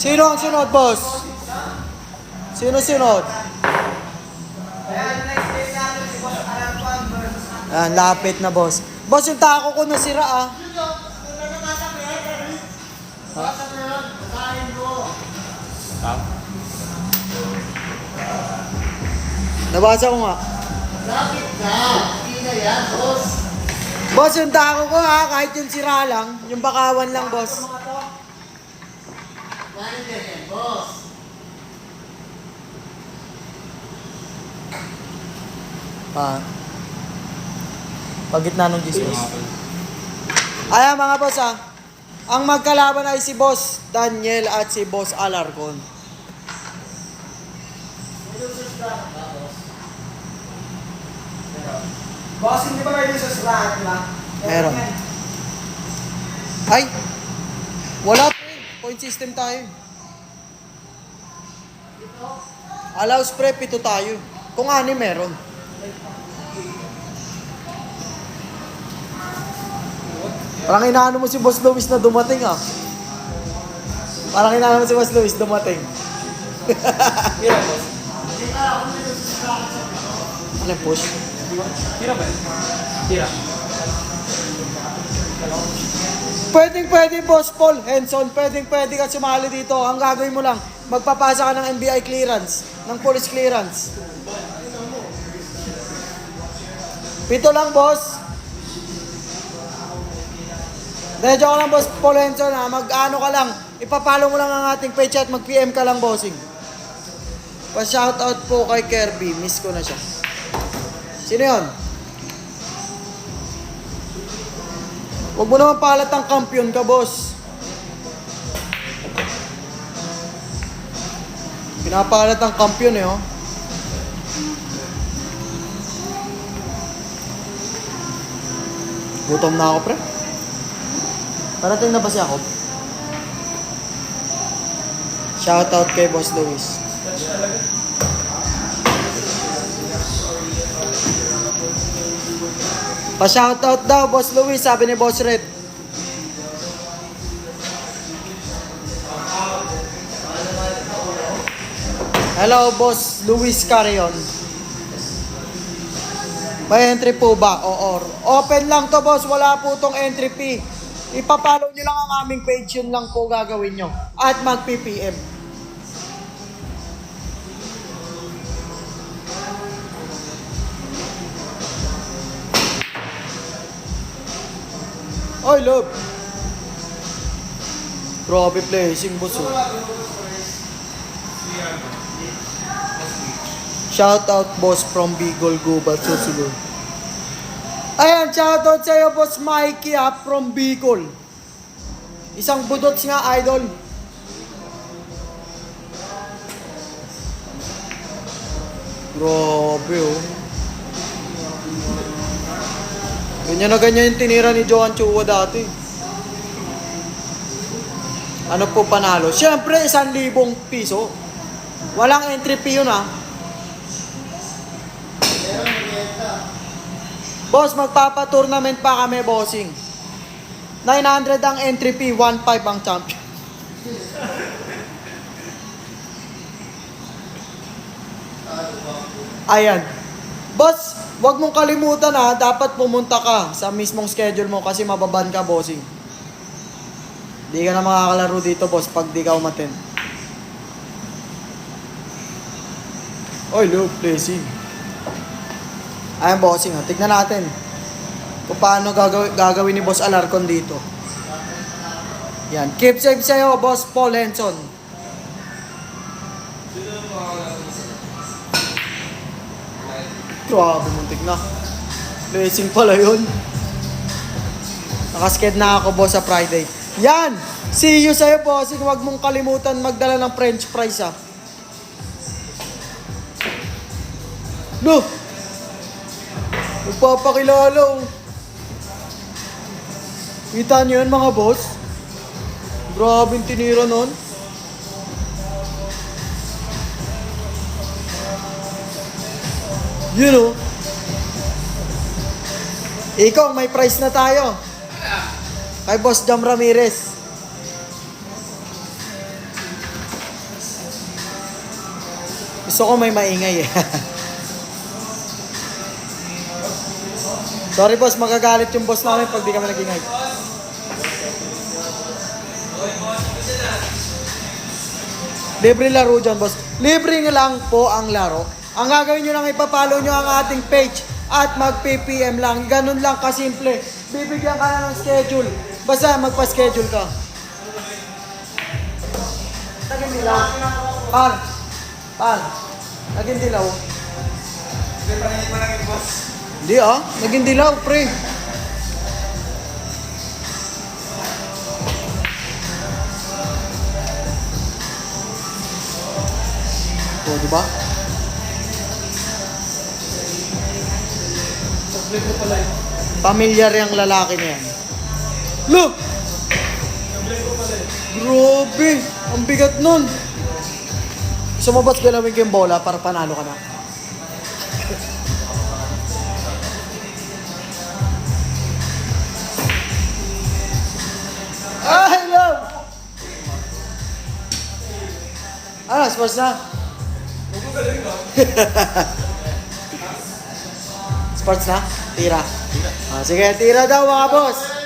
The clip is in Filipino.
Sino ang sunod, boss? Sino sunod? Ayan, lapit na, boss. Boss, yung tako ko nasira, ah. Nabasa ko nga. Lapit na. Hindi na yan, boss. Boss, yung tako ko, ha, kahit yung sira lang, yung bakawan lang, boss. Manager yan, boss. Pagitna ng dismiss. Ayan mga boss, ha. Ang magkalaban ay si Boss Daniel at si Boss Alarcon. Boss, hindi ba kayo sa slot lang? Meron. Ay! Wala pa eh. Point system tayo. Allows pre, 7 tayo. Kung ani meron. Parang inaano mo si Boss Luis na dumating, ah. Parang inaano mo si Boss Luis dumating. Ano yung push? Tira ba? Tira. Pwede, Boss Paul Henson. Pwede ka sumali dito. Ang gagawin mo lang, magpapasa ka ng NBI clearance, ng police clearance. 7 lang, boss. Medyo ko lang, Boss Paul Henson, ha. Mag-ano ka lang, ipapalo mo lang ang ating page at mag-PM ka lang, bossing. Pa-shoutout po kay Kirby. Miss ko na siya. Sino yun? Huwag mo naman palatang kampiyon ka, boss. Pinapalat ang kampiyon eh, oh. Gutom na ako, pre. Parating na ba si Jacob? Shoutout kay Boss Luis. Pa-shoutout daw, Boss Luis, sabi ni Boss Red. Hello, Boss Luis Carrion. May entry po ba? Oo. Open lang to, boss. Wala po tong entry fee. Ipapollow nyo lang ang aming page. Yun lang po gagawin nyo. At mag-PPM. Oy, love. Grabe placing, boss. Oh. Shout out, boss, from Bicol, Gubat, Susulo. Ayan, shout out sa'yo, boss Mikey, from Bicol. Isang budots nga, idol. Grabe, oh. Ganyan na ganyan yung tinira ni Johan Chua dati. Ano po panalo? Siyempre, 1,000 piso. Walang entry fee yun, ah. Boss, magpapa-tournament pa kami, bossing. 900 ang entry fee, 1,500 ang champion. Ayan. Boss, wag mong kalimutan, ha, dapat pumunta ka sa mismong schedule mo kasi mababan ka, bossing. Di ka na makakalaro dito, boss, pag di ka umattend. Oy, look, blessing. Ayan, bossing, ha. Tignan natin kung paano gagawin ni Boss Alarcon dito. Yan. Keep safe sa'yo, Boss Paul Henson. Grabe, muntik na. Blessing pala yun. Nakasked na ako, boss, sa Friday. Yan! See you sa'yo, bossing. Huwag mong kalimutan magdala ng French fries, ha. No! Magpapakilala, oh. Kita niyo yan, mga boss? Grabe yung tinira nun. Yun, oh. Ikaw, may price na tayo. Kay Boss Jam Ramirez. Gusto ko may maingay eh. Sorry boss, magagalit yung boss namin pag di kami nag-ingay. Libre laro dyan boss. Libre nga lang po ang laro. Ang gagawin nyo lang, ipapalo nyo ang ating page at mag-PPM lang. Ganun lang kasimple. Bibigyan ka na ng schedule. Basta magpa-schedule ka. Naging dilaw. Pan. Naging dilaw. Hindi naging dilaw, pre. O, diba? Pamilyar yung lalaki na yan. Look! Grabe! Ang bigat nun! Gusto mo ba't galawin ko yung bola para panalo ka na? I love! Ano, sports na? Sports na? Tira. Sige, tira daw mga boss.